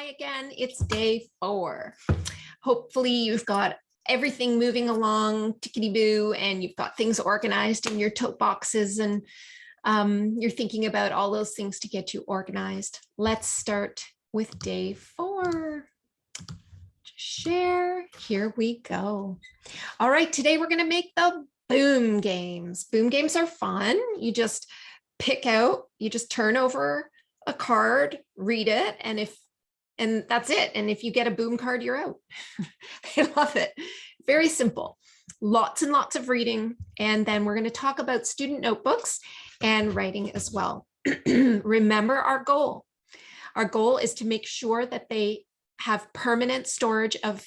Hi again, it's day 4. Hopefully you've got everything moving along tickety-boo and you've got things organized in your tote boxes and you're thinking about all those things to get you organized. Let's start with day 4. Share, here we go. All right, today we're gonna make the boom games. Boom games are fun. You just turn over a card, read it, and that's it. And if you get a boom card, you're out. I love it. Very simple. Lots and lots of reading. And then we're going to talk about student notebooks and writing as well. Remember our goal. Our goal is to make sure that they have permanent storage of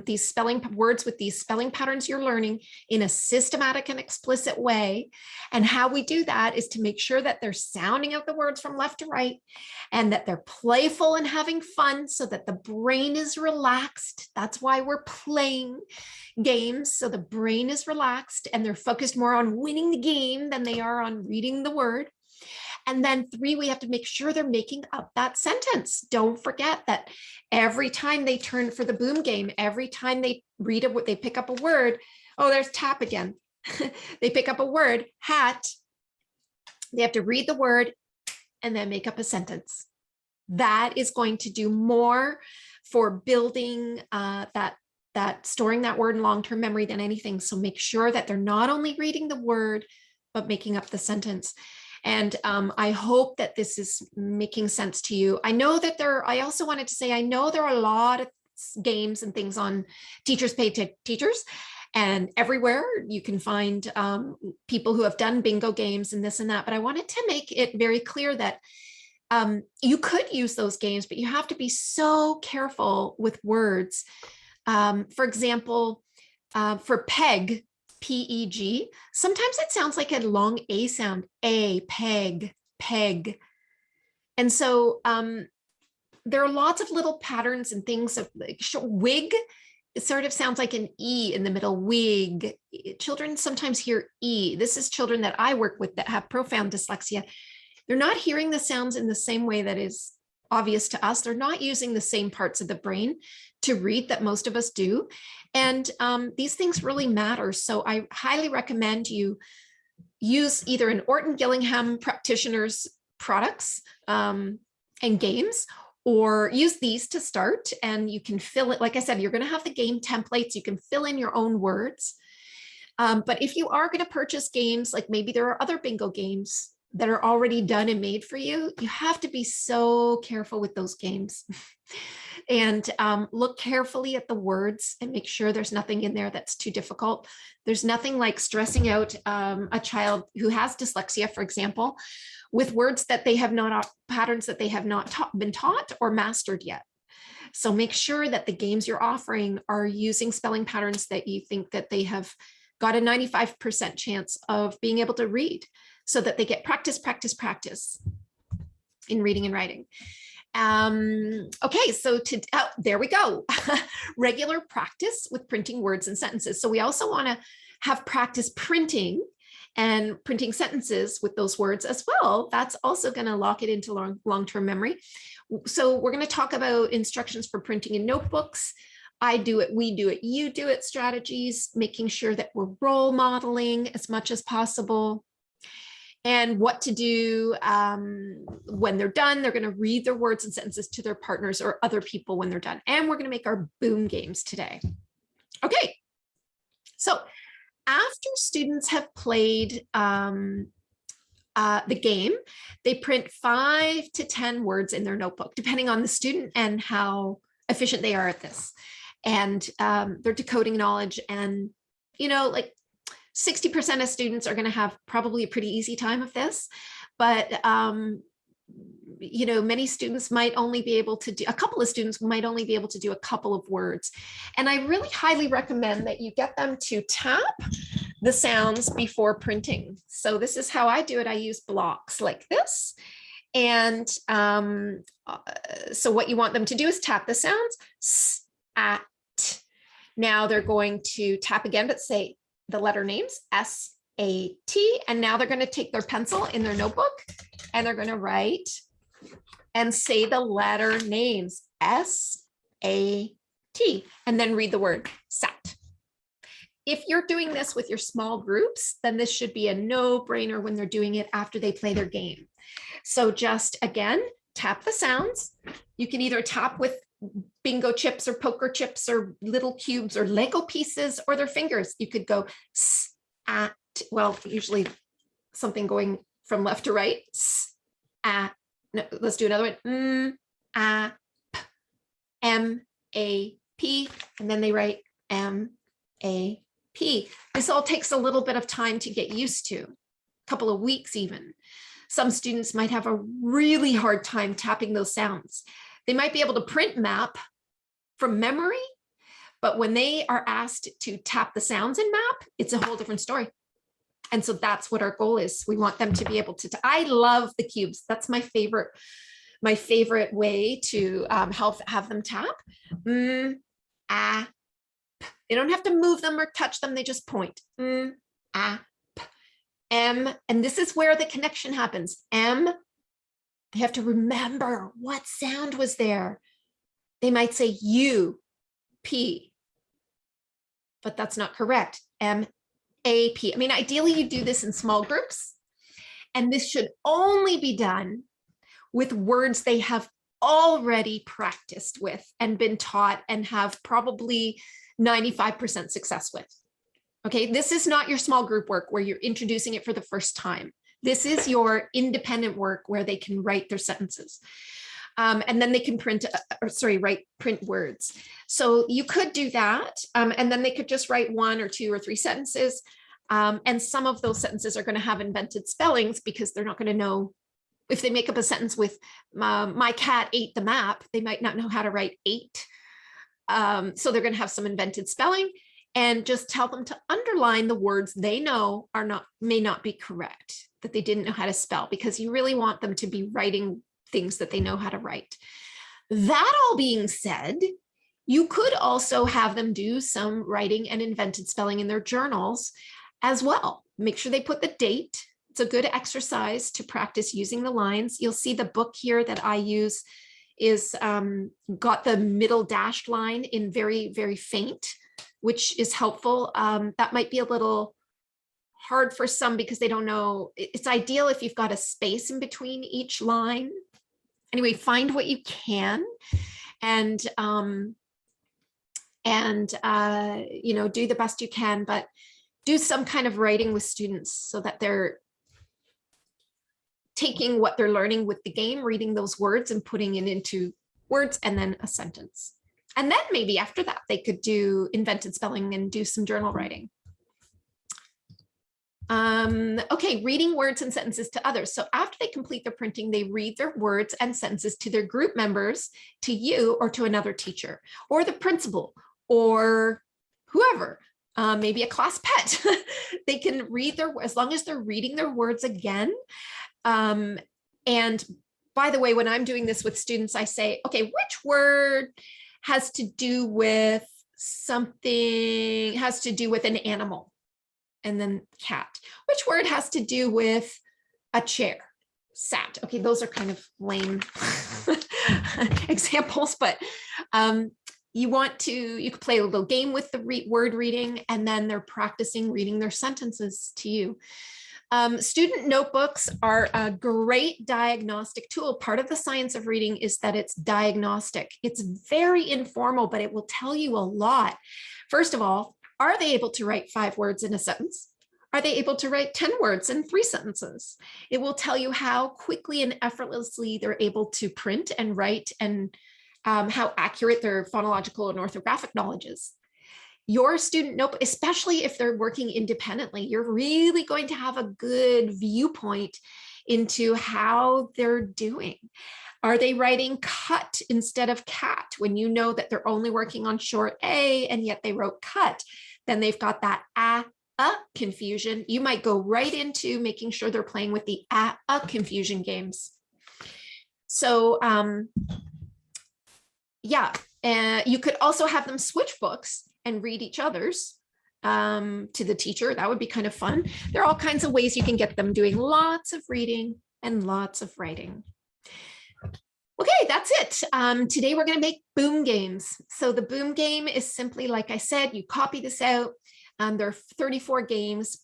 these words with these spelling patterns you're learning in a systematic and explicit way. And how we do that is to make sure that they're sounding out the words from left to right and that they're playful and having fun so that the brain is relaxed. That's why we're playing games. So the brain is relaxed and they're focused more on winning the game than they are on reading the word. And then 3, we have to make sure they're making up that sentence. Don't forget that every time they turn for the boom game, every time they read it, they pick up a word. Oh, there's tap again. They pick up a word, hat. They have to read the word and then make up a sentence. That is going to do more for building that storing that word in long-term memory than anything. So make sure that they're not only reading the word, but making up the sentence. And I hope that this is making sense to you. I know that I also wanted to say, I know there are a lot of games and things on Teachers Pay Teachers, and everywhere you can find people who have done bingo games and this and that. But I wanted to make it very clear that you could use those games, but you have to be so careful with words. For example, for peg, P-E-G, sometimes it sounds like a long A sound, peg. And so there are lots of little patterns and things of like wig. It sort of sounds like an E in the middle, wig. Children sometimes hear E. This is children that I work with that have profound dyslexia. They're not hearing the sounds in the same way that is obvious to us. They're not using the same parts of the brain to read that most of us do. And these things really matter. So I highly recommend you use either an Orton Gillingham practitioner's products and games, or use these to start. And you can fill it, like I said, you're going to have the game templates. You can fill in your own words. But if you are going to purchase games, like maybe there are other bingo games that are already done and made for you, you have to be so careful with those games. And look carefully at the words and make sure there's nothing in there that's too difficult. There's nothing like stressing out a child who has dyslexia, for example, with words that they have not, patterns that they have not been taught or mastered yet. So make sure that the games you're offering are using spelling patterns that you think that they have got a 95% chance of being able to read, so that they get practice in reading and writing. Okay, so there we go. Regular practice with printing words and sentences. So we also want to have practice printing and printing sentences with those words as well. That's also going to lock it into long-term memory. So we're going to talk about instructions for printing in notebooks. I do it, we do it, you do it strategies, making sure that we're role modeling as much as possible. And what to do when they're done. They're going to read their words and sentences to their partners or other people when they're done. And we're going to make our boom games today. Okay, so after students have played the game, they print 5 to 10 words in their notebook, depending on the student and how efficient they are at this. And their decoding knowledge, and, you know, like 60% of students are going to have probably a pretty easy time of this, but you know, many students might only be able to do, a couple of students might only be able to do a couple of words. And I really highly recommend that you get them to tap the sounds before printing. So this is how I do it. I use blocks like this. And so what you want them to do is tap the sounds, s, at. Now they're going to tap again, but say the letter names, S-A-T, and now they're going to take their pencil in their notebook and they're going to write and say the letter names, S-A-T, and then read the word sat. If you're doing this with your small groups, then this should be a no-brainer when they're doing it after they play their game. So just, again, tap the sounds. You can either tap with bingo chips or poker chips or little cubes or Lego pieces or their fingers. You could go at, well, usually something going from left to right. No, let's do another one. M-A-P, and then they write M-A-P. This all takes a little bit of time to get used to, a couple of weeks even. Some students might have a really hard time tapping those sounds. They might be able to print map from memory, but when they are asked to tap the sounds in map, it's a whole different story. And so that's what our goal is. We want them to be able to, I love the cubes. That's my favorite way to have them tap. They don't have to move them or touch them. They just point. M, and this is where the connection happens. M, they have to remember what sound was there. They might say U, P, but that's not correct. M, A, P. I mean, ideally you do this in small groups, and this should only be done with words they have already practiced with and been taught and have probably 95% success with. Okay, this is not your small group work where you're introducing it for the first time. This is your independent work where they can write their sentences. And then they can print words. So you could do that. And then they could just write 1 or 2 or 3 sentences. And some of those sentences are going to have invented spellings because they're not going to know. If they make up a sentence with my cat ate the map, they might not know how to write 8. So they're going to have some invented spelling, and just tell them to underline the words they know may not be correct, that they didn't know how to spell, because you really want them to be writing things that they know how to write. That all being said, you could also have them do some writing and invented spelling in their journals as well. Make sure they put the date. It's a good exercise to practice using the lines. You'll see the book here that I use is got the middle dashed line in very, very faint, which is helpful. That might be a little hard for some because they don't know. It's ideal if you've got a space in between each line. Anyway, find what you can, and you know, do the best you can, but do some kind of writing with students so that they're taking what they're learning with the game, reading those words and putting it into words and then a sentence. And then maybe after that, they could do invented spelling and do some journal writing. Okay, reading words and sentences to others. So after they complete their printing, they read their words and sentences to their group members, to you, or to another teacher, or the principal, or whoever, maybe a class pet. They can read as long as they're reading their words again. And by the way, when I'm doing this with students, I say, okay, which word has to do with something, has to do with an animal? And then cat. Which word has to do with a chair? Sat. Okay, those are kind of lame examples, but you could play a little game with the word reading, and then they're practicing reading their sentences to you. Student notebooks are a great diagnostic tool. Part of the science of reading is that it's diagnostic. It's very informal, but it will tell you a lot. First of all, are they able to write 5 words in a sentence? Are they able to write 10 words in 3 sentences? It will tell you how quickly and effortlessly they're able to print and write, and how accurate their phonological and orthographic knowledge is. Your student notebook, especially if they're working independently, you're really going to have a good viewpoint into how they're doing. Are they writing cut instead of cat when you know that they're only working on short A and yet they wrote cut? Then they've got that confusion. You might go right into making sure they're playing with the confusion games. So yeah, you could also have them switch books and read each other's to the teacher. That would be kind of fun. There are all kinds of ways you can get them doing lots of reading and lots of writing. Okay, that's it. Today we're going to make boom games. So the boom game is simply, like I said, you copy this out. There are 34 games.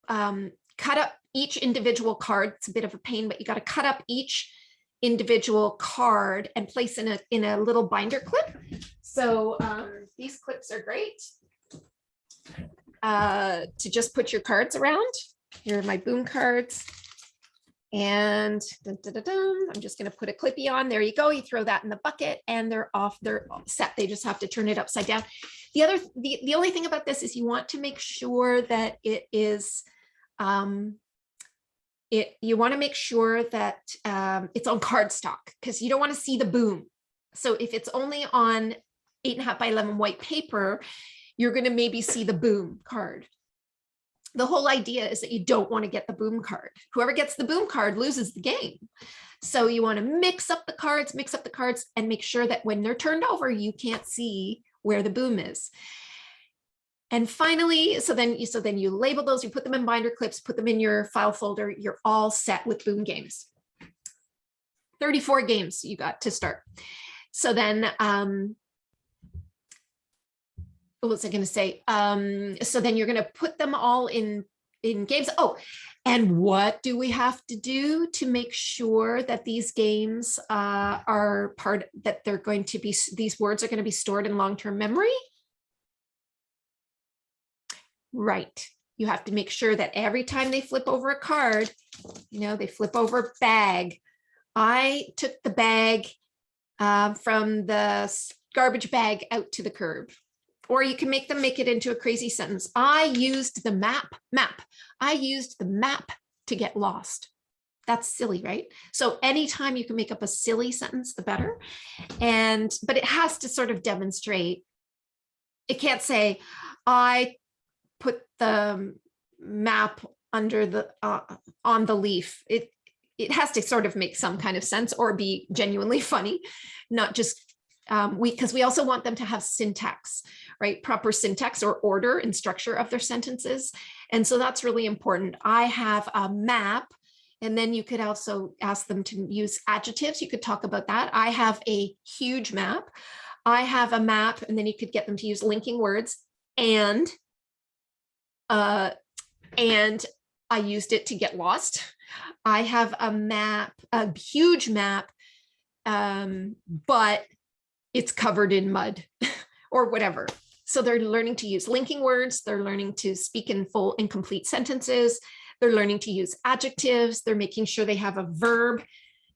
Cut up each individual card. It's a bit of a pain, but you got to cut up each individual card and place in a little binder clip. So these clips are great to just put your cards around. Here are my boom cards. And dun, dun, dun, dun, I'm just going to put a clippy on. There you go. You throw that in the bucket and they're off. They're set. They just have to turn it upside down. The only thing about this is you want to make sure that it is, you want to make sure that it's on cardstock because you don't want to see the boom. So if it's only on 8.5 by 11 white paper, you're going to maybe see the boom card. The whole idea is that you don't want to get the boom card. Whoever gets the boom card loses the game. So you want to mix up the cards, and make sure that when they're turned over, you can't see where the boom is. And finally, so then you label those, you put them in binder clips, put them in your file folder. You're all set with boom games. 34 games you got to start. So then, what was I going to say? So then you're going to put them all in games. Oh, and what do we have to do to make sure that these games are that they're going to be, these words are going to be stored in long-term memory? Right. You have to make sure that every time they flip over a card, they flip over bag. I took the bag from the garbage bag out to the curb. Or you can make it into a crazy sentence. I used the map. I used the map to get lost. That's silly, right? So anytime you can make up a silly sentence, the better. But it has to sort of demonstrate. It can't say, I put the map under the on the leaf. It has to sort of make some kind of sense or be genuinely funny, not just because we also want them to have syntax, right? Proper syntax or order and structure of their sentences. And so that's really important. I have a map, and then you could also ask them to use adjectives. You could talk about that. I have a huge map. I have a map, and then you could get them to use linking words. And I used it to get lost. I have a map, a huge map, but it's covered in mud or whatever. So they're learning to use linking words. They're learning to speak in full and complete sentences. They're learning to use adjectives. They're making sure they have a verb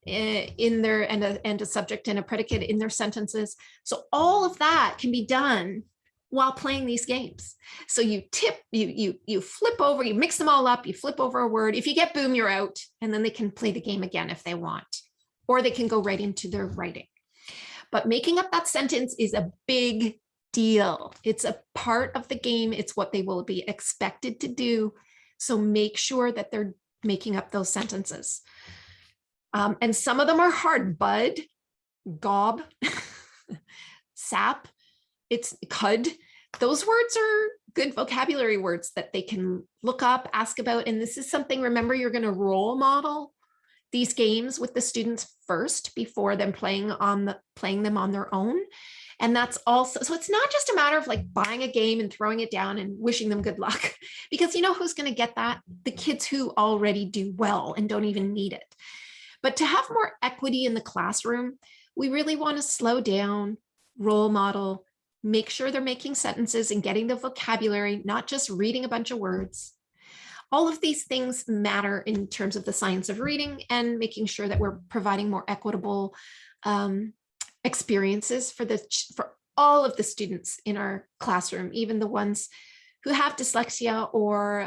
in there and a subject and a predicate in their sentences. So all of that can be done while playing these games. So you flip over, you mix them all up, you flip over a word. If you get boom, you're out, and then they can play the game again if they want, or they can go right into their writing. But making up that sentence is a big deal. It's a part of the game. It's what they will be expected to do. So make sure that they're making up those sentences. And some of them are hard. Bud, gob, sap, it's cud. Those words are good vocabulary words that they can look up, ask about. And this is something, remember, you're going to role model these games with the students first before them playing them on their own. And that's also, so it's not just a matter of like buying a game and throwing it down and wishing them good luck, because you know who's going to get that? The kids who already do well and don't even need it. But to have more equity in the classroom, we really want to slow down, role model, make sure they're making sentences and getting the vocabulary, not just reading a bunch of words. All of these things matter in terms of the science of reading and making sure that we're providing more equitable experiences for all of the students in our classroom, even the ones who have dyslexia or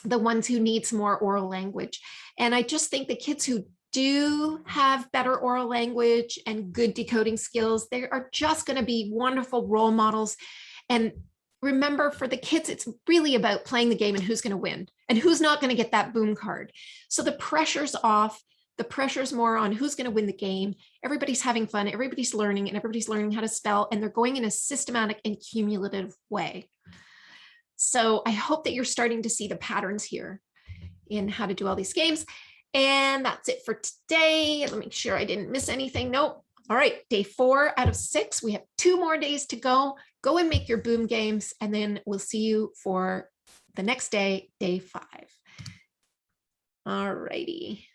the ones who need some more oral language. And I just think the kids who do have better oral language and good decoding skills, they are just going to be wonderful role models. And remember, for the kids, it's really about playing the game and who's going to win and who's not going to get that boom card. So the pressure's off. The pressure's more on who's going to win the game. Everybody's having fun. Everybody's learning, and everybody's learning how to spell, and they're going in a systematic and cumulative way. So I hope that you're starting to see the patterns here in how to do all these games. And that's it for today. Let me make sure I didn't miss anything. Nope. All right, day 4 out of 6. We have 2 more days to go. Go and make your boom games, and then we'll see you for the next day, day 5. All righty.